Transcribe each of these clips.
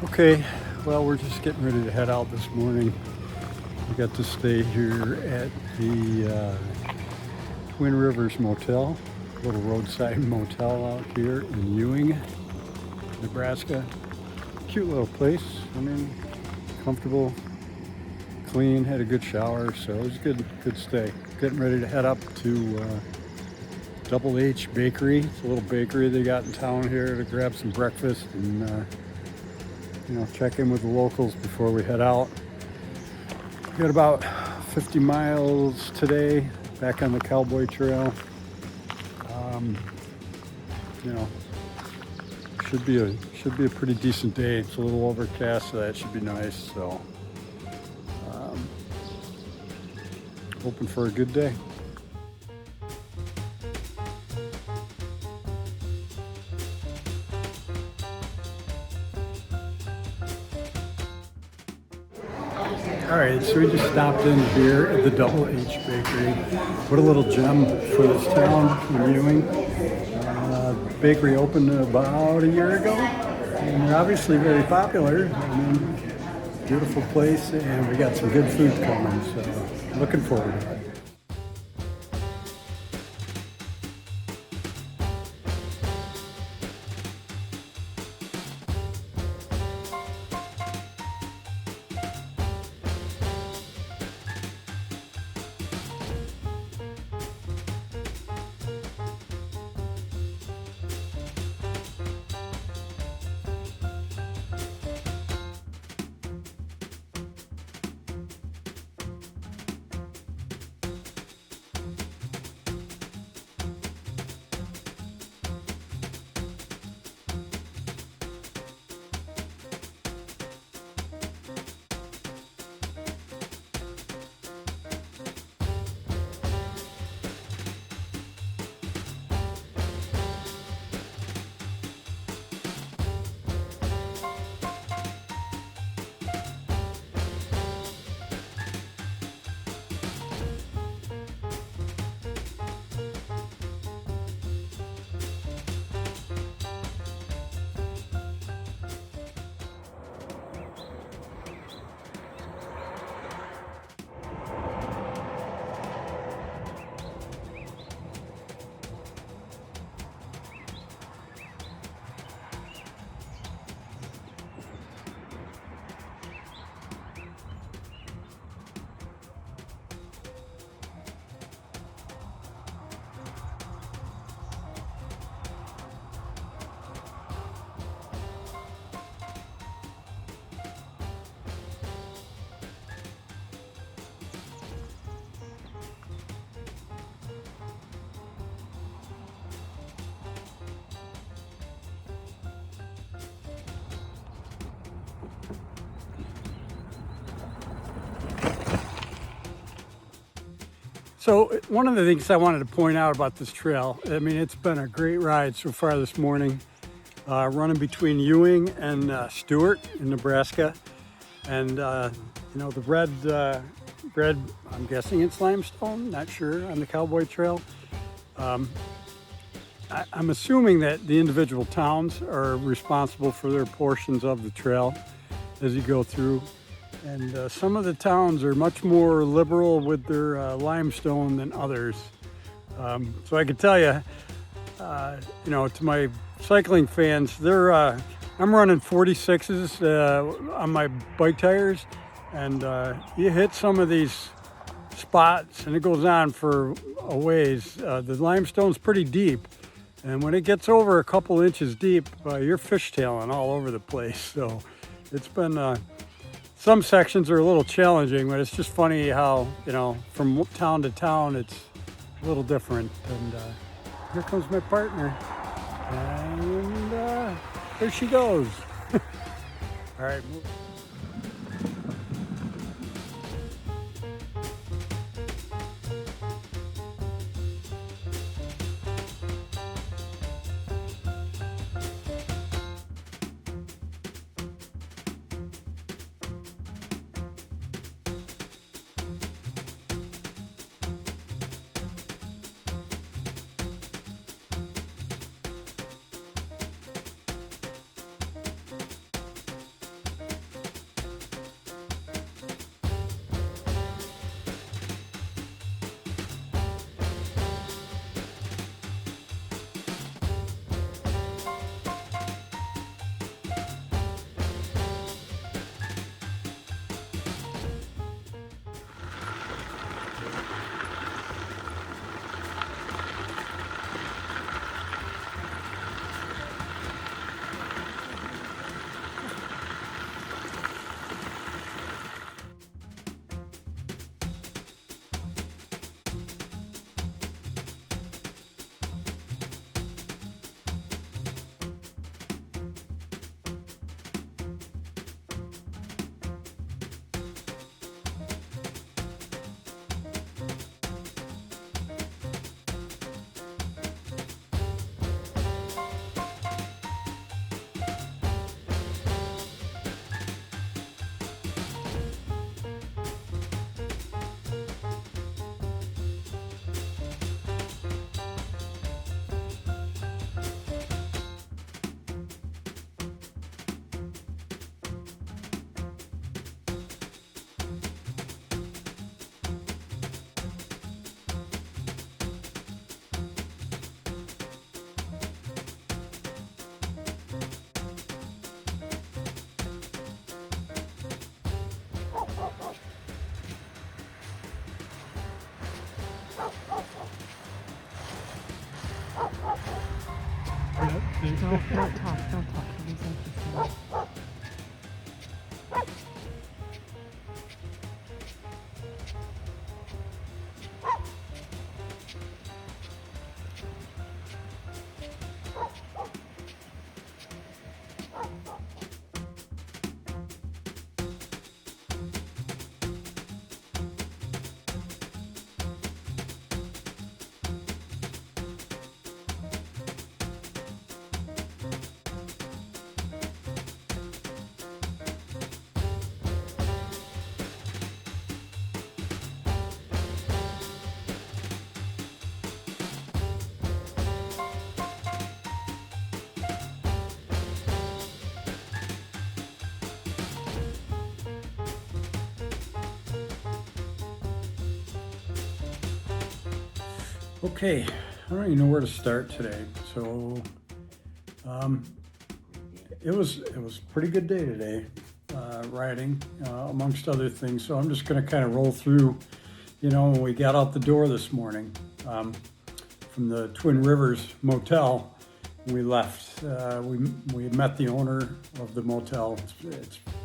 Okay, well, we're just getting ready to head out this morning. We got to stay here at the Twin Rivers Motel, a little roadside motel out here in Ewing, Nebraska. Cute little place. I mean, comfortable, clean, had a good shower, so it was a good stay. Getting ready to head up to Double H Bakery. It's a little bakery they got in town here to grab some breakfast and check in with the locals before we head out. We got about 50 miles today back on the Cowboy Trail. You know, should be a pretty decent day. It's a little overcast, so that should be nice. So, hoping for a good day. All right, so we just stopped in here at the Double H Bakery. What a little gem for this town in Ewing. Bakery opened about a year ago, and they're obviously very popular. I mean, beautiful place, and we got some good food coming, so looking forward to it. So one of the things I wanted to point out about this trail, I mean, it's been a great ride so far this morning, running between Ewing and Stewart in Nebraska. And, the red, I'm guessing it's limestone, not sure, on the Cowboy Trail. I'm assuming that the individual towns are responsible for their portions of the trail as you go through. And some of the towns are much more liberal with their limestone than others. So I can tell you, to my cycling fans, I'm running 46s on my bike tires, and you hit some of these spots, and it goes on for a ways. The limestone's pretty deep, and when it gets over a couple inches deep, you're fishtailing all over the place. So it's been... Some sections are a little challenging, but it's just funny how, from town to town, it's a little different. And here comes my partner. And there she goes. All right. Don't talk. Don't talk. He's interesting. Okay, I don't even know where to start today. So, it was a pretty good day today, riding, amongst other things. So I'm just going to kind of roll through. When we got out the door this morning from the Twin Rivers Motel, we left. We had met the owner of the motel.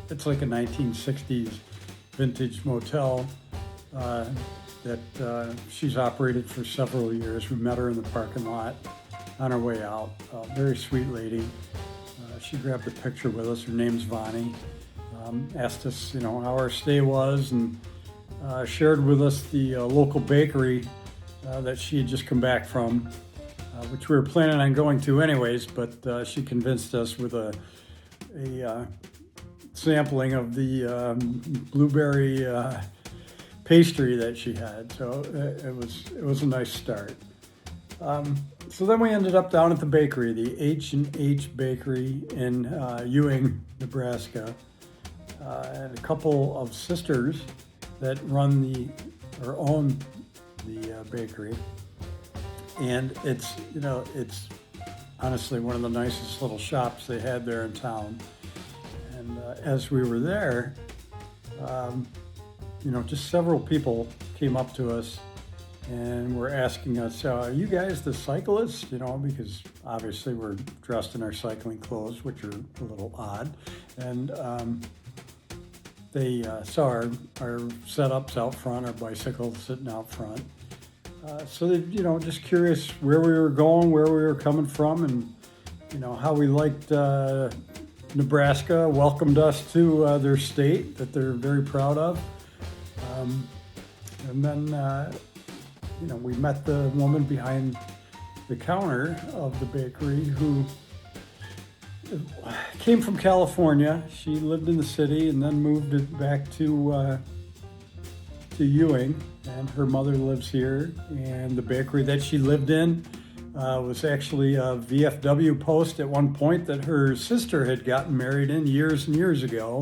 It's like a 1960s vintage motel. That she's operated for several years. We met her in the parking lot on our way out. Very sweet lady. She grabbed a picture with us. Her name's Vonnie. Asked us, how our stay was, and shared with us the local bakery that she had just come back from, which we were planning on going to anyways. But she convinced us with a sampling of the blueberry pastry that she had, so it was a nice start. So then we ended up down at the bakery, the H&H Bakery in Ewing, Nebraska, and a couple of sisters that own the bakery, and it's honestly one of the nicest little shops they had there in town. And as we were there, just several people came up to us and were asking us, are you guys the cyclists? Because obviously we're dressed in our cycling clothes, which are a little odd. And they saw our setups out front, our bicycles sitting out front. So they, just curious where we were going, where we were coming from, and, how we liked Nebraska, welcomed us to their state that they're very proud of. And then, we met the woman behind the counter of the bakery who came from California. She lived in the city and then moved it back to Ewing, and her mother lives here. And the bakery that she lived in was actually a VFW post at one point that her sister had gotten married in years and years ago.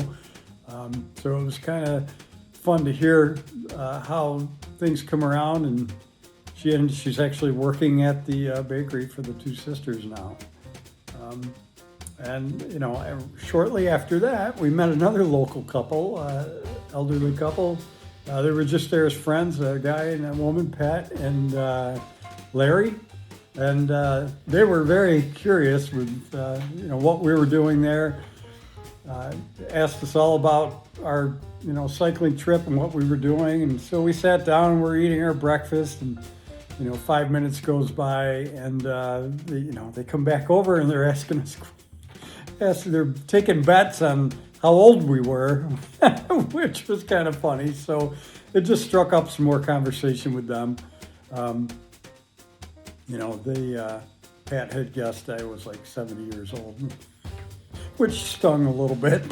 So it was kind of fun to hear how things come around, and she's actually working at the bakery for the two sisters now. And shortly after that, we met another local couple, elderly couple. They were just there as friends, a guy and a woman, Pat and Larry, and they were very curious with what we were doing there. Asked us all about our cycling trip and what we were doing, and so we sat down and we're eating our breakfast, and 5 minutes goes by, and they come back over and they're asking us, they're taking bets on how old we were, which was kind of funny. So it just struck up some more conversation with them. Pat had guessed I was like 70 years old, which stung a little bit.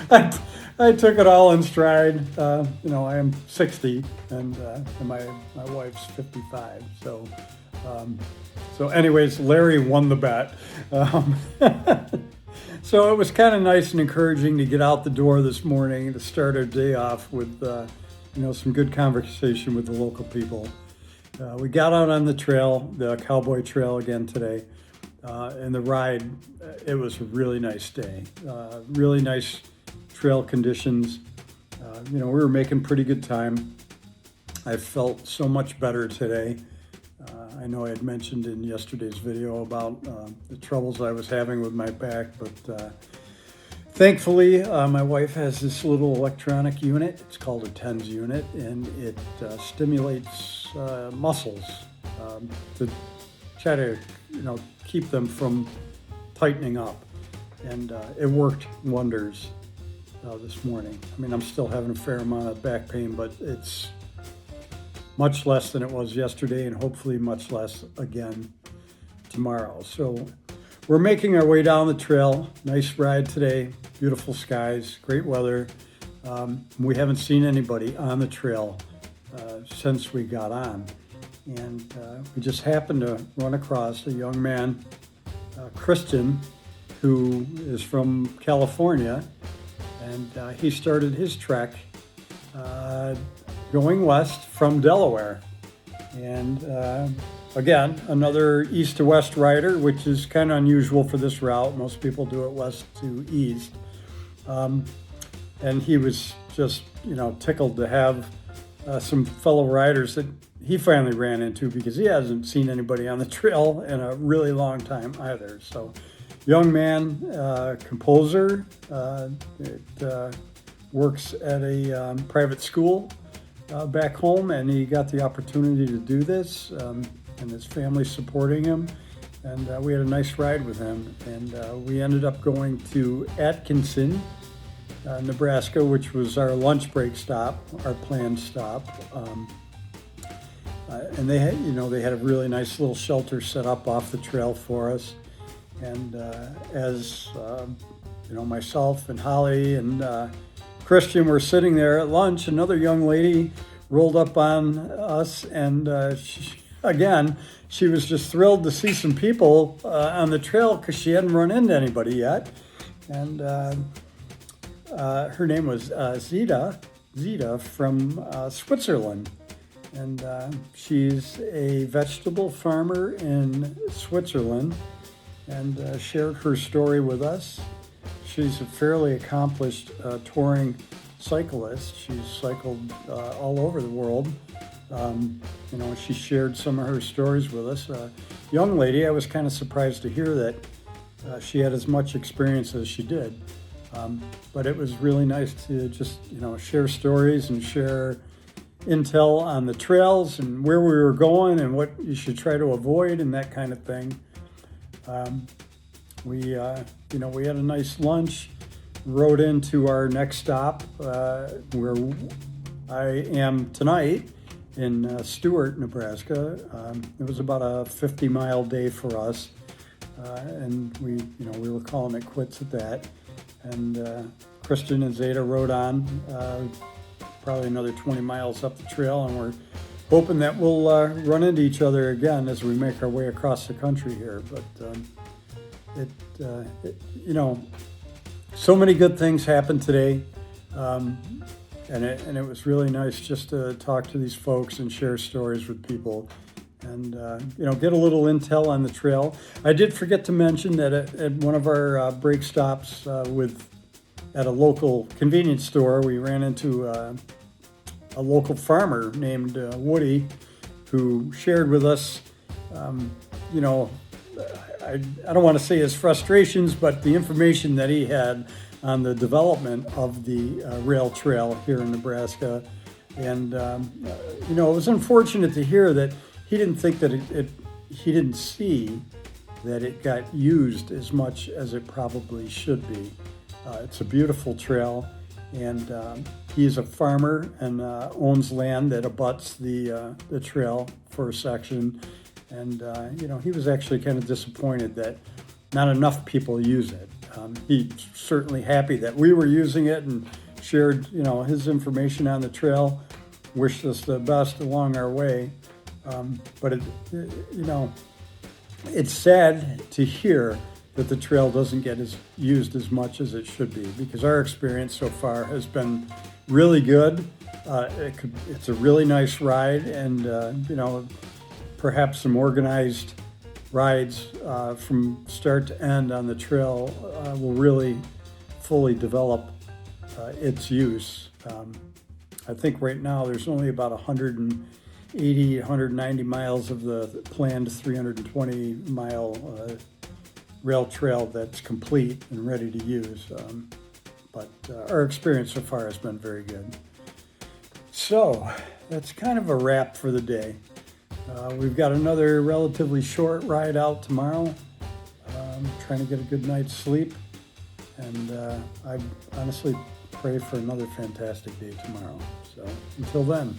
But I took it all in stride. I am 60, and my wife's 55. So anyways, Larry won the bet. So it was kind of nice and encouraging to get out the door this morning to start our day off with some good conversation with the local people. We got out on the trail, the Cowboy Trail again today. And the ride, it was a really nice day. Really nice trail conditions. We were making pretty good time. I felt so much better today. I know I had mentioned in yesterday's video about the troubles I was having with my back, but thankfully my wife has this little electronic unit. It's called a TENS unit, and it stimulates muscles to try to, keep them from tightening up. And it worked wonders this morning. I mean, I'm still having a fair amount of back pain, but it's much less than it was yesterday, and hopefully much less again tomorrow. So we're making our way down the trail. Nice ride today, beautiful skies, great weather. We haven't seen anybody on the trail since we got on. And we just happened to run across a young man, Christian, who is from California, and he started his trek going west from Delaware. And again, another east to west rider, which is kind of unusual for this route. Most people do it west to east. And he was just, tickled to have some fellow riders that he finally ran into, because he hasn't seen anybody on the trail in a really long time either. So young man, composer, works at a private school back home, and he got the opportunity to do this, and his family supporting him. And we had a nice ride with him, and we ended up going to Atkinson, Nebraska, which was our lunch break stop, our planned stop. And they had a really nice little shelter set up off the trail for us. And as myself and Holly and Christian were sitting there at lunch, another young lady rolled up on us, and she was just thrilled to see some people on the trail, because she hadn't run into anybody yet. And her name was Zita from Switzerland. And she's a vegetable farmer in Switzerland, and shared her story with us. She's a fairly accomplished touring cyclist. She's cycled all over the world. She shared some of her stories with us. Young lady, I was kind of surprised to hear that she had as much experience as she did. But it was really nice to just, share stories and share intel on the trails and where we were going and what you should try to avoid and that kind of thing. We had a nice lunch, rode into our next stop, where I am tonight in Stewart, Nebraska. It was about a 50-mile day for us, and we were calling it quits at that. And Christian and Zeta rode on probably another 20 miles up the trail, and we're hoping that we'll run into each other again as we make our way across the country here. But so many good things happened today, and it was really nice just to talk to these folks and share stories with people, and get a little intel on the trail. I did forget to mention that at one of our break stops at a local convenience store, we ran into a local farmer named Woody, who shared with us, I don't want to say his frustrations, but the information that he had on the development of the rail trail here in Nebraska. And, it was unfortunate to hear that he didn't think that he didn't see that it got used as much as it probably should be. It's a beautiful trail, and he's a farmer and owns land that abuts the trail for a section. And, he was actually kind of disappointed that not enough people use it. He's certainly happy that we were using it and shared, his information on the trail, wished us the best along our way. But it's sad to hear that the trail doesn't get used as much as it should be, because our experience so far has been really good. It's a really nice ride, and perhaps some organized rides from start to end on the trail will really fully develop its use. I think right now there's only about 100 80, 190 miles of the planned 320 mile rail trail that's complete and ready to use. But our experience so far has been very good. So that's kind of a wrap for the day. We've got another relatively short ride out tomorrow. Trying to get a good night's sleep. And I honestly pray for another fantastic day tomorrow. So until then.